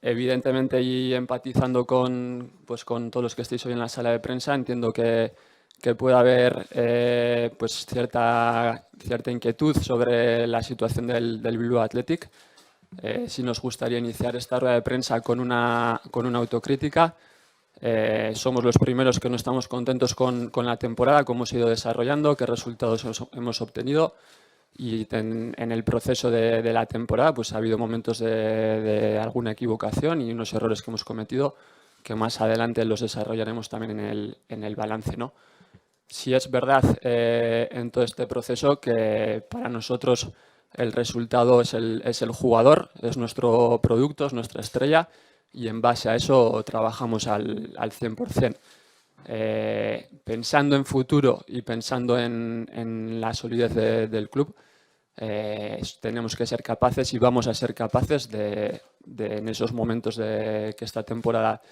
Evidentemente, y empatizando pues, con todos los que estéis hoy en la sala de prensa, entiendo que puede haber pues cierta inquietud sobre la situación del Bilbao Athletic. Sí nos gustaría iniciar esta rueda de prensa con una autocrítica. Somos los primeros que no estamos contentos con la temporada, cómo se ha ido desarrollando, qué resultados hemos obtenido. Y en el proceso de la temporada pues ha habido momentos de alguna equivocación y unos errores que hemos cometido que más adelante los desarrollaremos también en el balance, ¿no? Sí es verdad en todo este proceso que para nosotros el resultado es el jugador, es nuestro producto, es nuestra estrella y en base a eso trabajamos al 100%. Pensando en futuro y pensando en la solidez del club, tenemos que ser capaces y vamos a ser capaces de en esos momentos de que esta temporada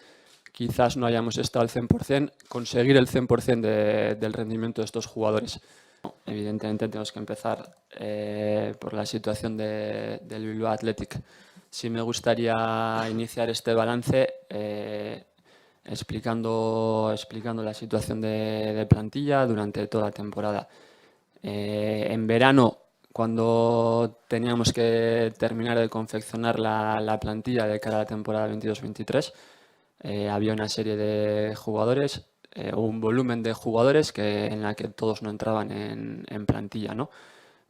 quizás no hayamos estado al 100%, conseguir el 100% del rendimiento de estos jugadores. Evidentemente tenemos que empezar por la situación del Bilbao Athletic. Sí me gustaría iniciar este balance explicando la situación de plantilla durante toda la temporada. En verano, cuando teníamos que terminar de confeccionar la plantilla de cara a la temporada 22-23, había una serie de jugadores, un volumen de jugadores en la que todos no entraban en plantilla, ¿no?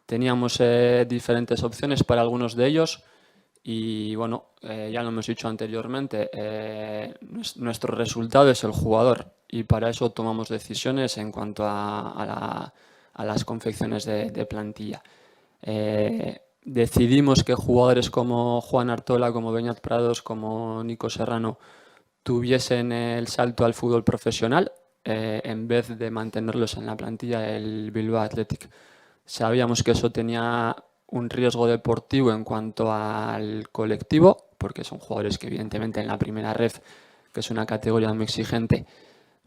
Teníamos diferentes opciones para algunos de ellos y bueno, ya lo hemos dicho anteriormente, nuestro resultado es el jugador y para eso tomamos decisiones en cuanto a las confecciones de plantilla. Decidimos que jugadores como Juan Artola, como Beñat Prados, como Nico Serrano tuviesen el salto al fútbol profesional en vez de mantenerlos en la plantilla del Bilbao Athletic. Sabíamos que eso tenía un riesgo deportivo en cuanto al colectivo, porque son jugadores que evidentemente en la primera red, que es una categoría muy exigente,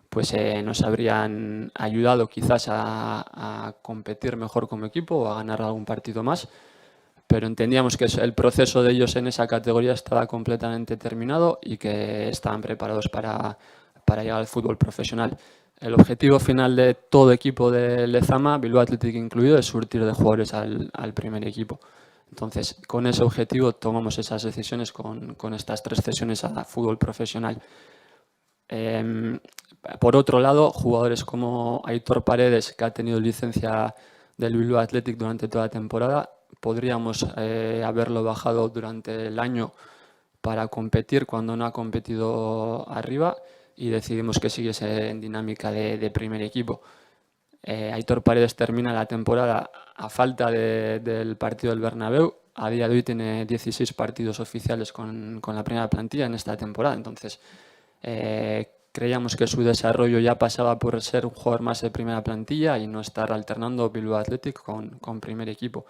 pues nos habrían ayudado quizás a competir mejor como equipo o a ganar algún partido más, pero entendíamos que el proceso de ellos en esa categoría estaba completamente terminado y que estaban preparados para llegar al fútbol profesional. El objetivo final de todo equipo de Lezama, Bilbao Athletic incluido, es surtir de jugadores al primer equipo. Entonces, con ese objetivo tomamos esas decisiones con estas 3 cesiones a fútbol profesional. Por otro lado, jugadores como Aitor Paredes, que ha tenido licencia del Bilbao Athletic durante toda la temporada, podríamos haberlo bajado durante el año para competir cuando no ha competido arriba y decidimos que siguiese en dinámica de primer equipo. Aitor Paredes termina la temporada a falta del partido del Bernabéu. A día de hoy tiene 16 partidos oficiales con la primera plantilla en esta temporada. Entonces, creíamos que su desarrollo ya pasaba por ser un jugador más de primera plantilla y no estar alternando Bilbao Athletic con primer equipo.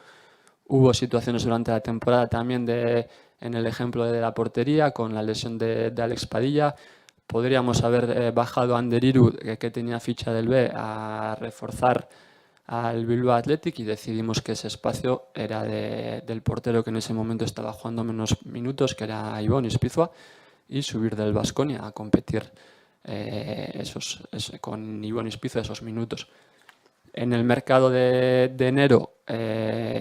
Hubo situaciones durante la temporada también en el ejemplo de la portería, con la lesión de Alex Padilla. Podríamos haber bajado a Anderirú, que tenía ficha del B, a reforzar al Bilbao Athletic y decidimos que ese espacio era del portero que en ese momento estaba jugando menos minutos, que era Ibon Ispizua, y subir del Baskonia a competir con Ibon Ispizua esos minutos. En el mercado de enero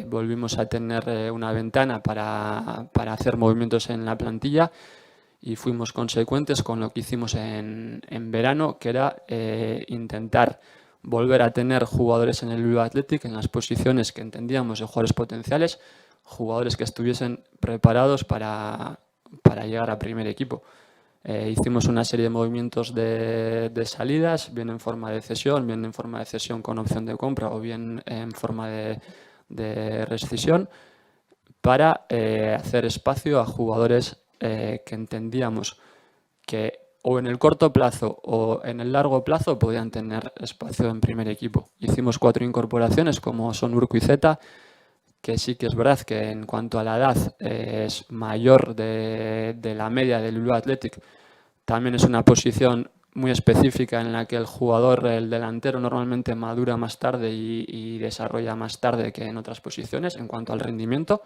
volvimos a tener una ventana para hacer movimientos en la plantilla y fuimos consecuentes con lo que hicimos en verano, que era intentar volver a tener jugadores en el Bilbao Athletic en las posiciones que entendíamos de jugadores potenciales, jugadores que estuviesen preparados para llegar a primer equipo. Hicimos una serie de movimientos de salidas, bien en forma de cesión, bien en forma de cesión con opción de compra o bien en forma de rescisión, para hacer espacio a jugadores que entendíamos que o en el corto plazo o en el largo plazo podían tener espacio en primer equipo. Hicimos 4 incorporaciones como son Urco y Zeta, que sí que es verdad que en cuanto a la edad es mayor de la media del Bilbao Athletic. También es una posición muy específica en la que el jugador, el delantero, normalmente madura más tarde y desarrolla más tarde que en otras posiciones en cuanto al rendimiento.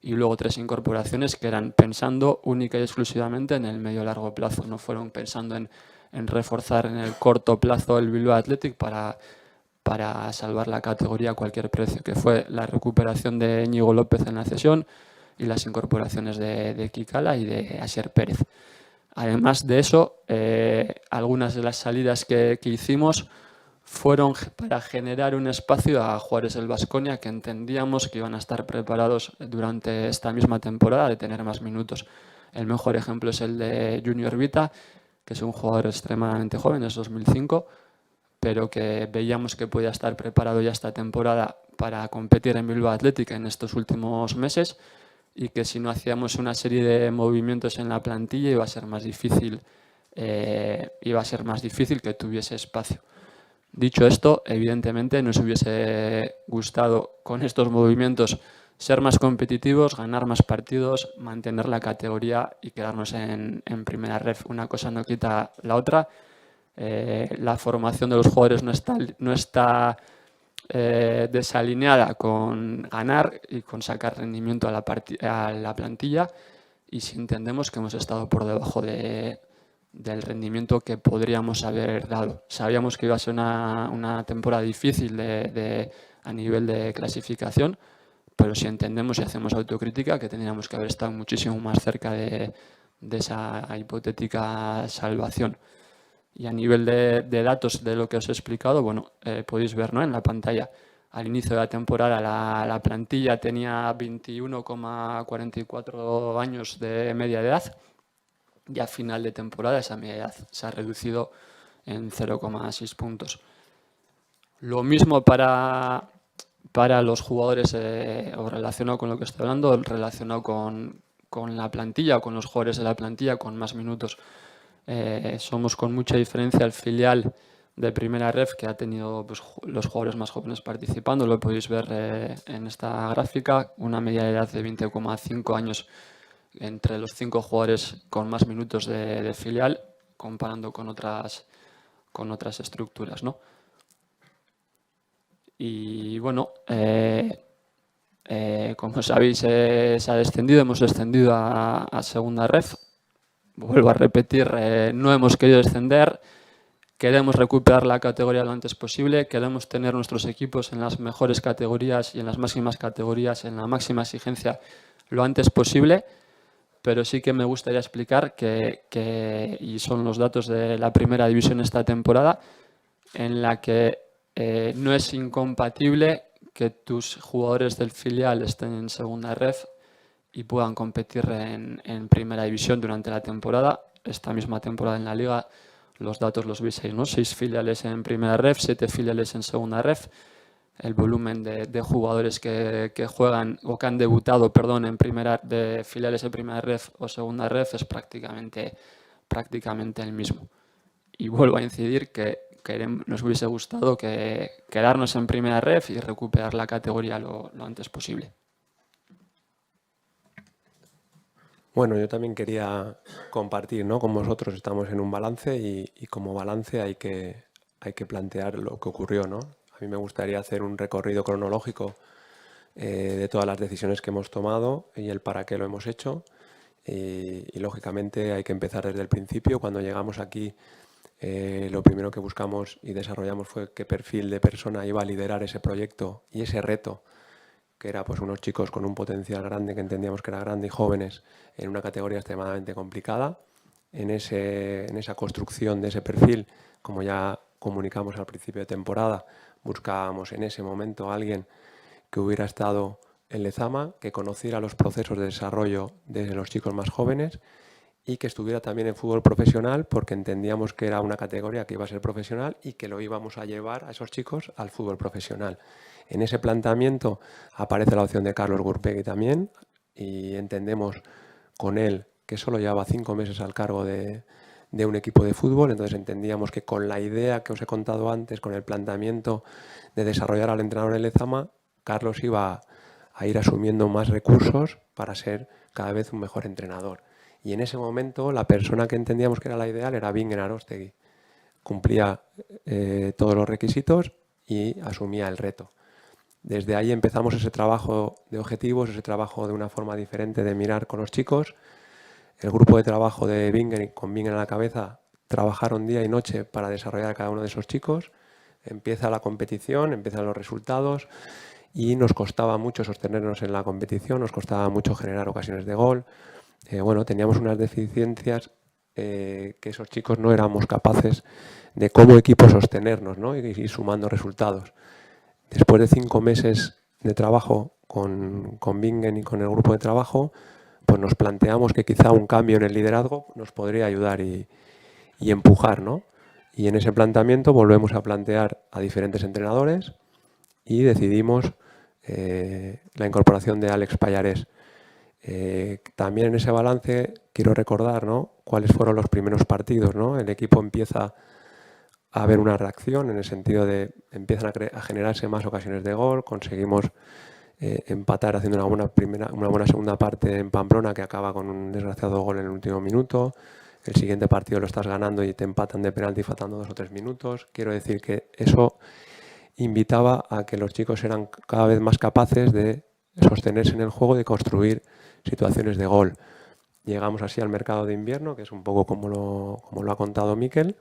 y luego 3 incorporaciones que eran pensando única y exclusivamente en el medio-largo plazo, no fueron pensando en reforzar en el corto plazo el Bilbao Athletic para salvar la categoría a cualquier precio, que fue la recuperación de Íñigo López en la cesión y las incorporaciones de Kikala y de Asier Pérez. Además de eso, algunas de las salidas que hicimos fueron para generar un espacio a jugadores del Baskonia que entendíamos que iban a estar preparados durante esta misma temporada de tener más minutos. El mejor ejemplo es el de Junior Vita, que es un jugador extremadamente joven, es 2005, pero que veíamos que podía estar preparado ya esta temporada para competir en Bilbao Athletic en estos últimos meses, y que si no hacíamos una serie de movimientos en la plantilla iba a ser más difícil que tuviese espacio. Dicho esto, evidentemente nos hubiese gustado con estos movimientos ser más competitivos, ganar más partidos, mantener la categoría y quedarnos en primera ref. Una cosa no quita la otra. La formación de los jugadores no está desalineada con ganar y con sacar rendimiento a la plantilla, y si entendemos que hemos estado por debajo del rendimiento que podríamos haber dado. Sabíamos que iba a ser una temporada difícil a nivel de clasificación, pero si entendemos y hacemos autocrítica que tendríamos que haber estado muchísimo más cerca de esa hipotética salvación. Y a nivel de datos de lo que os he explicado, bueno, podéis ver, ¿no?, en la pantalla. Al inicio de la temporada la plantilla tenía 21,44 años de media de edad, y a final de temporada esa media edad se ha reducido en 0,6 puntos. Lo mismo para los jugadores, o relacionado con lo que estoy hablando, relacionado con la plantilla o con los jugadores de la plantilla con más minutos. Somos con mucha diferencia el filial de primera ref que ha tenido, pues, los jugadores más jóvenes participando. Lo podéis ver en esta gráfica, una media de edad de 20,5 años entre los 5 jugadores con más minutos de filial, comparando con otras estructuras, ¿no? Y bueno, como sabéis, se ha descendido, hemos descendido a segunda ref. Vuelvo a repetir, no hemos querido descender, queremos recuperar la categoría lo antes posible, queremos tener nuestros equipos en las mejores categorías y en las máximas categorías, en la máxima exigencia lo antes posible, pero sí que me gustaría explicar y son los datos de la primera división esta temporada, en la que no es incompatible que tus jugadores del filial estén en segunda ref y puedan competir en primera división durante la temporada. Esta misma temporada en la liga, los datos los veis ahí, ¿no? 6 filiales en primera ref, 7 filiales en segunda ref. El volumen de jugadores que juegan o que han debutado, en de filiales en primera ref o segunda ref es prácticamente el mismo. Y vuelvo a incidir que nos hubiese gustado quedarnos en primera ref y recuperar la categoría lo antes posible. Bueno, yo también quería compartir, ¿no?, con vosotros. Estamos en un balance y como balance hay que plantear lo que ocurrió, ¿no? A mí me gustaría hacer un recorrido cronológico de todas las decisiones que hemos tomado y el para qué lo hemos hecho. Y lógicamente hay que empezar desde el principio. Cuando llegamos aquí, lo primero que buscamos y desarrollamos fue qué perfil de persona iba a liderar ese proyecto y ese reto, que era, pues, unos chicos con un potencial grande, que entendíamos que era grande, y jóvenes en una categoría extremadamente complicada. En esa construcción de ese perfil, como ya comunicamos al principio de temporada, buscábamos en ese momento a alguien que hubiera estado en Lezama, que conociera los procesos de desarrollo de los chicos más jóvenes y que estuviera también en fútbol profesional, porque entendíamos que era una categoría que iba a ser profesional y que lo íbamos a llevar a esos chicos al fútbol profesional. En ese planteamiento aparece la opción de Carlos Gurpegui también, y entendemos con él que solo llevaba 5 meses al cargo de un equipo de fútbol. Entonces entendíamos que con la idea que os he contado antes, con el planteamiento de desarrollar al entrenador en Lezama, Carlos iba a ir asumiendo más recursos para ser cada vez un mejor entrenador. Y en ese momento la persona que entendíamos que era la ideal era Bingen Arostegui. Cumplía todos los requisitos y asumía el reto. Desde ahí empezamos ese trabajo de objetivos, ese trabajo de una forma diferente de mirar con los chicos. El grupo de trabajo de Bingen, con Bingen a la cabeza, trabajaron día y noche para desarrollar a cada uno de esos chicos. Empieza la competición, empiezan los resultados y nos costaba mucho sostenernos en la competición, nos costaba mucho generar ocasiones de gol. Bueno, teníamos unas deficiencias que esos chicos no éramos capaces de como equipo sostenernos, ¿no? y sumando resultados. Después de 5 meses de trabajo con Bingen y con el grupo de trabajo, pues nos planteamos que quizá un cambio en el liderazgo nos podría ayudar y empujar, ¿no? Y en ese planteamiento volvemos a plantear a diferentes entrenadores y decidimos la incorporación de Alex Pallarés. También en ese balance quiero recordar, ¿no?, cuáles fueron los primeros partidos, ¿no? El equipo empieza a ver una reacción en el sentido de empiezan a generarse más ocasiones de gol, conseguimos empatar haciendo una buena segunda parte en Pamplona que acaba con un desgraciado gol en el último minuto. El siguiente partido lo estás ganando y te empatan de penalti faltando 2 o 3 minutos. Quiero decir que eso invitaba a que los chicos eran cada vez más capaces de sostenerse en el juego, de construir situaciones de gol. Llegamos así al mercado de invierno, que es un poco como lo ha contado Mikel,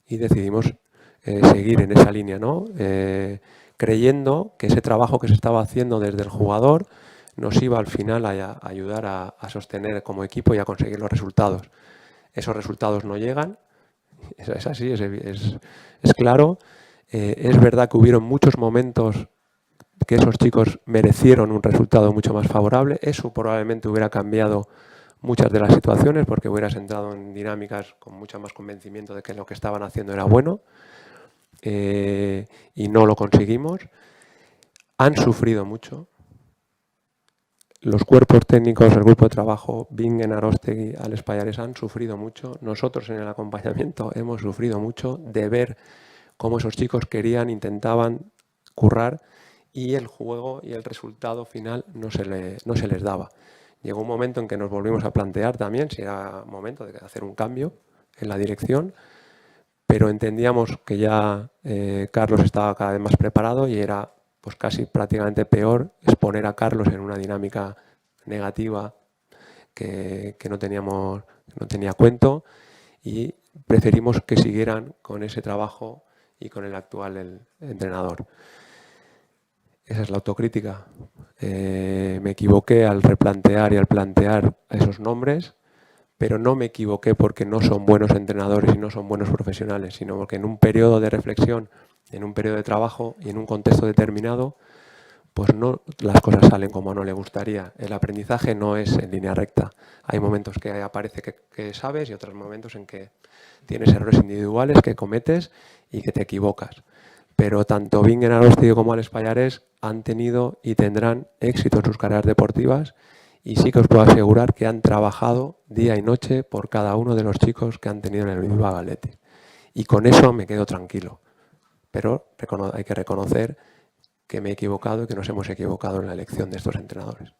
y decidimos seguir en esa línea, ¿no? Creyendo que ese trabajo que se estaba haciendo desde el jugador nos iba al final a ayudar a sostener como equipo y a conseguir los resultados. Esos resultados no llegan, es así, es claro. Es verdad que hubieron muchos momentos que esos chicos merecieron un resultado mucho más favorable. Eso probablemente hubiera cambiado muchas de las situaciones porque hubieras entrado en dinámicas con mucho más convencimiento de que lo que estaban haciendo era bueno y no lo conseguimos. Han sufrido mucho. Los cuerpos técnicos, el grupo de trabajo, Bingen, Arostegui, Alex Pallarés, han sufrido mucho. Nosotros en el acompañamiento hemos sufrido mucho de ver cómo esos chicos intentaban currar y el juego y el resultado final no se les daba. Llegó un momento en que nos volvimos a plantear también si era momento de hacer un cambio en la dirección, pero entendíamos que ya Carlos estaba cada vez más preparado y era pues casi prácticamente peor exponer a Carlos en una dinámica negativa que no tenía cuento, y preferimos que siguieran con ese trabajo y con el actual entrenador. Esa es la autocrítica. Me equivoqué al replantear y al plantear esos nombres, pero no me equivoqué porque no son buenos entrenadores y no son buenos profesionales, sino porque en un periodo de reflexión, en un periodo de trabajo y en un contexto determinado, pues no las cosas salen como no le gustaría. El aprendizaje no es en línea recta. Hay momentos que aparece que sabes y otros momentos en que tienes errores individuales que cometes y que te equivocas. Pero tanto Bingen, Arostegui como Alex Pallarés han tenido y tendrán éxito en sus carreras deportivas, y sí que os puedo asegurar que han trabajado día y noche por cada uno de los chicos que han tenido en el Bilbao Athletic. Y con eso me quedo tranquilo. Pero hay que reconocer que me he equivocado y que nos hemos equivocado en la elección de estos entrenadores.